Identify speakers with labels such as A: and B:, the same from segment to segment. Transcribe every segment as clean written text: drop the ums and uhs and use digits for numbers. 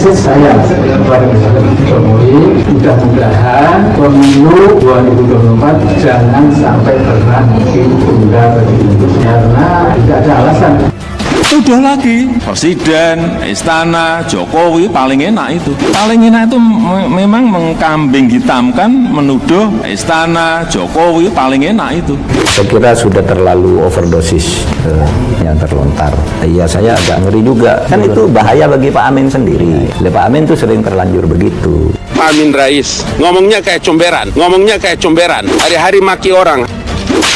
A: message saya kepada Presiden Jokowi, mudah-mudahan pemilu 2024 jangan sampai pernah ditunda karena tidak ada alasan.
B: Udah lagi, Presiden, Istana, Jokowi paling enak itu. Paling enak itu memang mengkambing hitamkan, menuduh Istana, Jokowi paling enak itu.
C: Saya kira sudah terlalu overdosis yang terlontar. Iya, saya agak ngeri juga. Kan itu bahaya bagi Pak Amin sendiri. Pak Amin tuh sering terlanjur begitu.
D: Pak Amin Rais, ngomongnya kayak comberan. Hari-hari maki orang.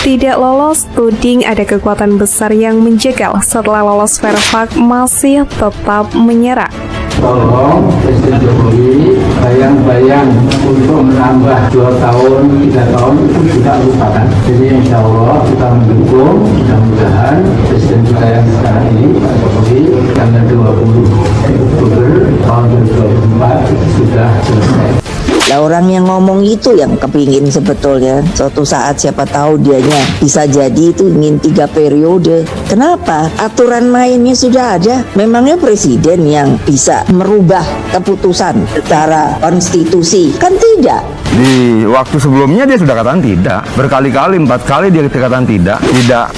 E: Tidak lolos, tuding ada kekuatan besar yang menjegal. Setelah lolos Vervac masih tetap menyerah.
A: Tolong Presiden Jokowi bayang-bayang untuk menambah 2 tahun, 3 tahun itu tidak lupakan. Jadi insya Allah kita mendukung, mudah-mudahan Presiden kita yang sekarang ini Pak Jokowi tanggal 20 Oktober tahun 2024 sudah selesai.
F: Lah orang yang ngomong itu yang kepingin sebetulnya suatu saat siapa tahu dianya bisa jadi itu ingin 3 periode. Kenapa? Aturan mainnya sudah ada. Memangnya presiden yang bisa merubah keputusan secara konstitusi? Kan tidak.
G: Di waktu sebelumnya dia sudah katakan tidak. Berkali-kali, 4 kali dia katakan tidak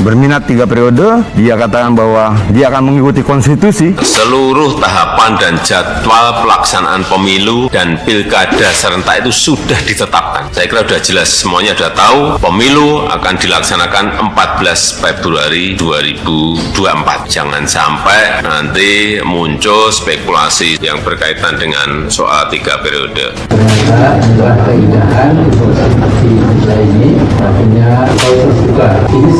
G: berminat 3 periode. Dia katakan bahwa dia akan mengikuti konstitusi.
H: Seluruh tahapan dan jadwal pelaksanaan pemilu dan pilkada serentak itu sudah ditetapkan. Saya kira sudah jelas, semuanya sudah tahu pemilu akan dilaksanakan 14 Februari 2024. Jangan sampai nanti muncul spekulasi yang berkaitan dengan soal 3 periode.
A: Ternyata adalah keindahan konstitusi Indonesia ini, artinya kalau terbuka. Ini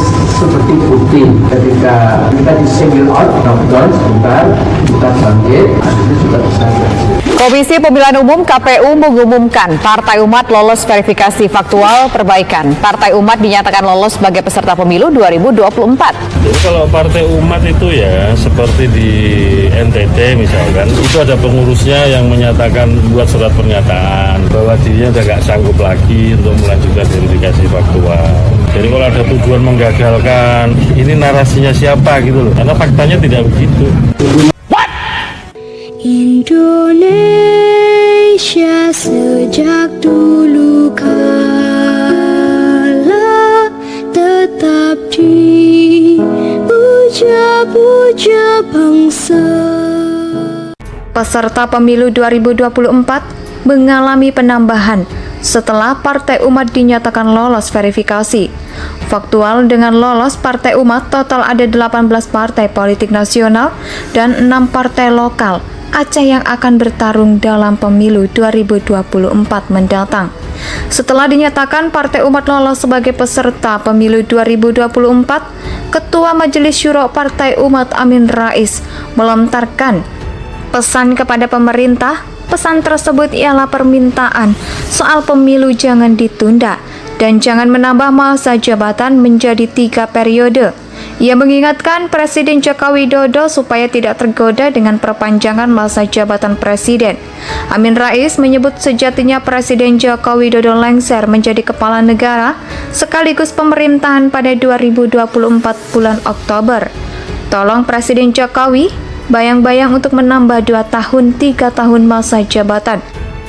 A: seperti bukti ketika kita di single out, knockdown sebentar, kita bangkit, akhirnya sudah bisa.
I: Komisi Pemilihan Umum KPU mengumumkan Partai Umat lolos verifikasi faktual perbaikan. Partai Umat dinyatakan lolos sebagai peserta pemilu 2024.
J: Jadi kalau Partai Umat itu ya seperti di NTT misalkan, itu ada pengurusnya yang menyatakan buat surat pernyataan bahwa dirinya udah gak sanggup lagi untuk melanjutkan verifikasi faktual. Jadi kalau ada tujuan menggagalkan, ini narasinya siapa gitu loh, karena faktanya tidak begitu.
K: Indonesia sejak dulu kala tetap dipuja-puja bangsa.
E: Peserta pemilu 2024 mengalami penambahan setelah Partai Umat dinyatakan lolos verifikasi faktual. Dengan lolos Partai Umat, total ada 18 partai politik nasional dan 6 partai lokal Aceh yang akan bertarung dalam pemilu 2024 mendatang. Setelah dinyatakan Partai Umat lolos sebagai peserta pemilu 2024, Ketua Majelis Syuro Partai Umat Amin Rais melontarkan pesan kepada pemerintah. Pesan tersebut ialah permintaan soal pemilu jangan ditunda dan jangan menambah masa jabatan menjadi 3 periode. Ia mengingatkan Presiden Joko Widodo supaya tidak tergoda dengan perpanjangan masa jabatan presiden. Amin Rais menyebut sejatinya Presiden Joko Widodo lengser menjadi kepala negara sekaligus pemerintahan pada 2024 bulan Oktober. Tolong Presiden Jokowi bayang-bayang untuk menambah 2 tahun 3 tahun masa jabatan.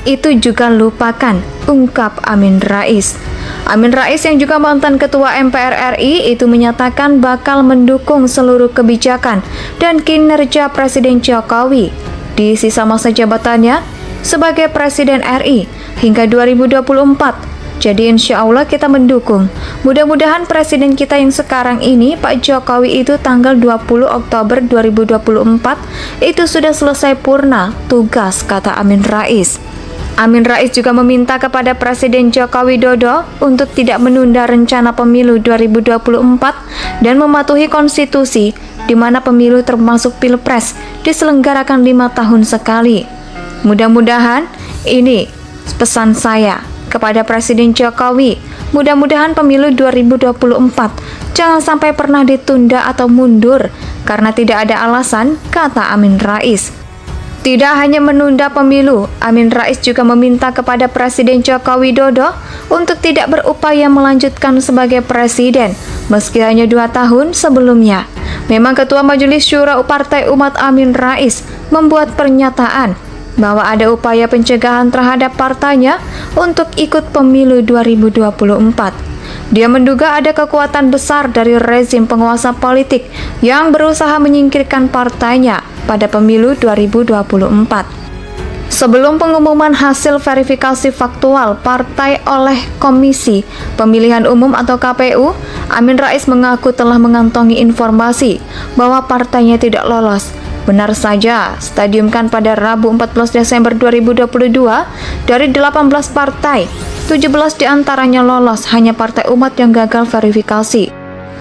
E: Itu juga lupakan, ungkap Amin Rais. Amin Rais yang juga mantan Ketua MPR RI itu menyatakan bakal mendukung seluruh kebijakan dan kinerja Presiden Jokowi di sisa masa jabatannya sebagai Presiden RI hingga 2024. Jadi insya Allah kita mendukung. Mudah-mudahan Presiden kita yang sekarang ini, Pak Jokowi itu tanggal 20 Oktober 2024 itu sudah selesai purna tugas, kata Amin Rais. Amin Rais juga meminta kepada Presiden Joko Widodo untuk tidak menunda rencana pemilu 2024 dan mematuhi konstitusi di mana pemilu termasuk Pilpres diselenggarakan 5 tahun sekali. Mudah-mudahan ini pesan saya kepada Presiden Jokowi. Mudah-mudahan pemilu 2024 jangan sampai pernah ditunda atau mundur karena tidak ada alasan, kata Amin Rais. Tidak hanya menunda pemilu, Amin Rais juga meminta kepada Presiden Joko Widodo untuk tidak berupaya melanjutkan sebagai presiden, meski hanya 2 tahun sebelumnya. Memang Ketua Majelis Syuro Partai Umat Amin Rais membuat pernyataan, bahwa ada upaya pencegahan terhadap partainya untuk ikut pemilu 2024. Dia menduga ada kekuatan besar dari rezim penguasa politik yang berusaha menyingkirkan partainya pada pemilu 2024. Sebelum pengumuman hasil verifikasi faktual partai oleh Komisi Pemilihan Umum atau KPU, Amin Rais mengaku telah mengantongi informasi bahwa partainya tidak lolos. Benar saja, stadiumkan pada Rabu 14 Desember 2022 dari 18 partai, 17 diantaranya lolos, hanya Partai Umat yang gagal verifikasi.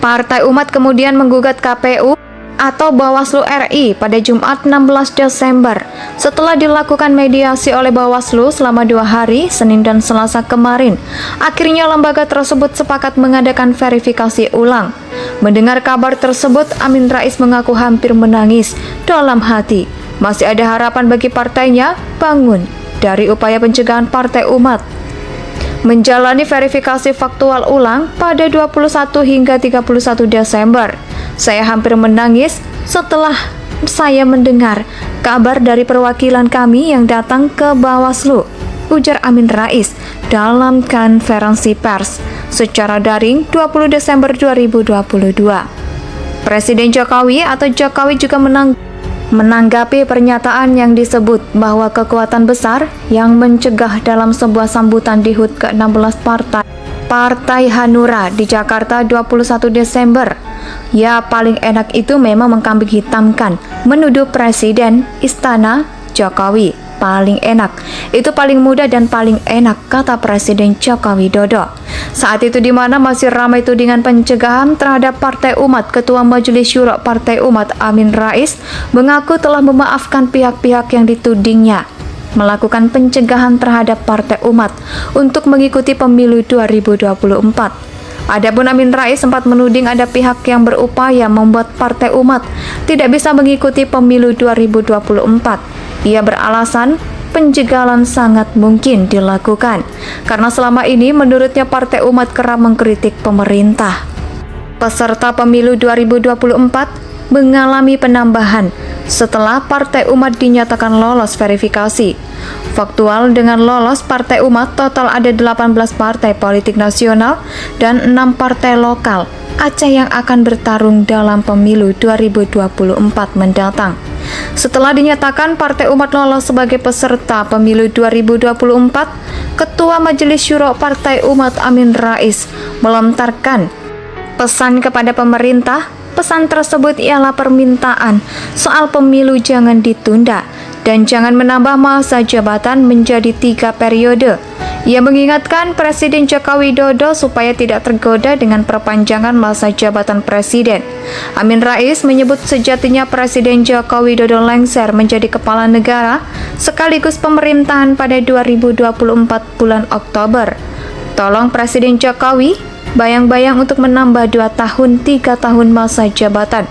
E: Partai Umat kemudian menggugat KPU atau Bawaslu RI pada Jumat 16 Desember setelah dilakukan mediasi oleh Bawaslu selama 2 hari, Senin dan Selasa kemarin. Akhirnya lembaga tersebut sepakat mengadakan verifikasi ulang. Mendengar kabar tersebut, Amin Rais mengaku hampir menangis dalam hati. Masih ada harapan bagi partainya bangun dari upaya pencegahan Partai Umat menjalani verifikasi faktual ulang pada 21 hingga 31 Desember. Saya hampir menangis setelah saya mendengar kabar dari perwakilan kami yang datang ke Bawaslu, ujar Amin Rais dalam konferensi pers secara daring 20 Desember 2022. Presiden Jokowi atau Jokowi juga menanggapi pernyataan yang disebut bahwa kekuatan besar yang mencegah dalam sebuah sambutan di HUT ke-16 Partai Hanura di Jakarta 21 Desember. Ya, paling enak itu memang mengkambing hitamkan, menuduh Presiden Istana Jokowi. Paling enak, itu paling mudah dan paling enak, kata Presiden Joko Widodo. Saat itu di mana masih ramai tudingan pencegahan terhadap Partai Umat, Ketua Majelis Syuro Partai Umat Amin Rais mengaku telah memaafkan pihak-pihak yang ditudingnya melakukan pencegahan terhadap Partai Umat untuk mengikuti pemilu 2024. Adapun Amin Rais sempat menuding ada pihak yang berupaya membuat Partai Umat tidak bisa mengikuti pemilu 2024. Ia beralasan penjagalan sangat mungkin dilakukan karena selama ini menurutnya Partai Umat kerap mengkritik pemerintah. Peserta pemilu 2024 mengalami penambahan setelah Partai Umat dinyatakan lolos verifikasi. Faktual dengan lolos Partai Umat total ada 18 partai politik nasional dan 6 partai lokal Aceh yang akan bertarung dalam pemilu 2024 mendatang. Setelah dinyatakan Partai Umat lolos sebagai peserta pemilu 2024, Ketua Majelis Syuro Partai Umat Amin Rais melontarkan pesan kepada pemerintah. Pesan tersebut ialah permintaan soal pemilu jangan ditunda dan jangan menambah masa jabatan menjadi 3 periode. Ia mengingatkan Presiden Joko Widodo supaya tidak tergoda dengan perpanjangan masa jabatan presiden. Amin Rais menyebut sejatinya Presiden Joko Widodo lengser menjadi kepala negara sekaligus pemerintahan pada 2024 bulan Oktober. Tolong Presiden Jokowi bayang-bayang untuk menambah 2 tahun 3 tahun masa jabatan.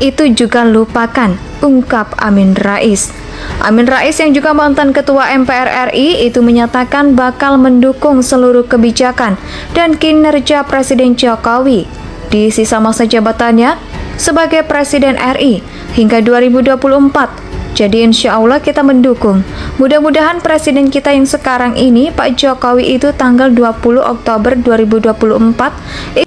E: Itu juga lupakan, ungkap Amin Rais. Amin Rais yang juga mantan Ketua MPR RI itu menyatakan bakal mendukung seluruh kebijakan dan kinerja Presiden Jokowi di sisa masa jabatannya sebagai Presiden RI hingga 2024. Jadi insya Allah kita mendukung. Mudah-mudahan Presiden kita yang sekarang ini, Pak Jokowi itu tanggal 20 Oktober 2024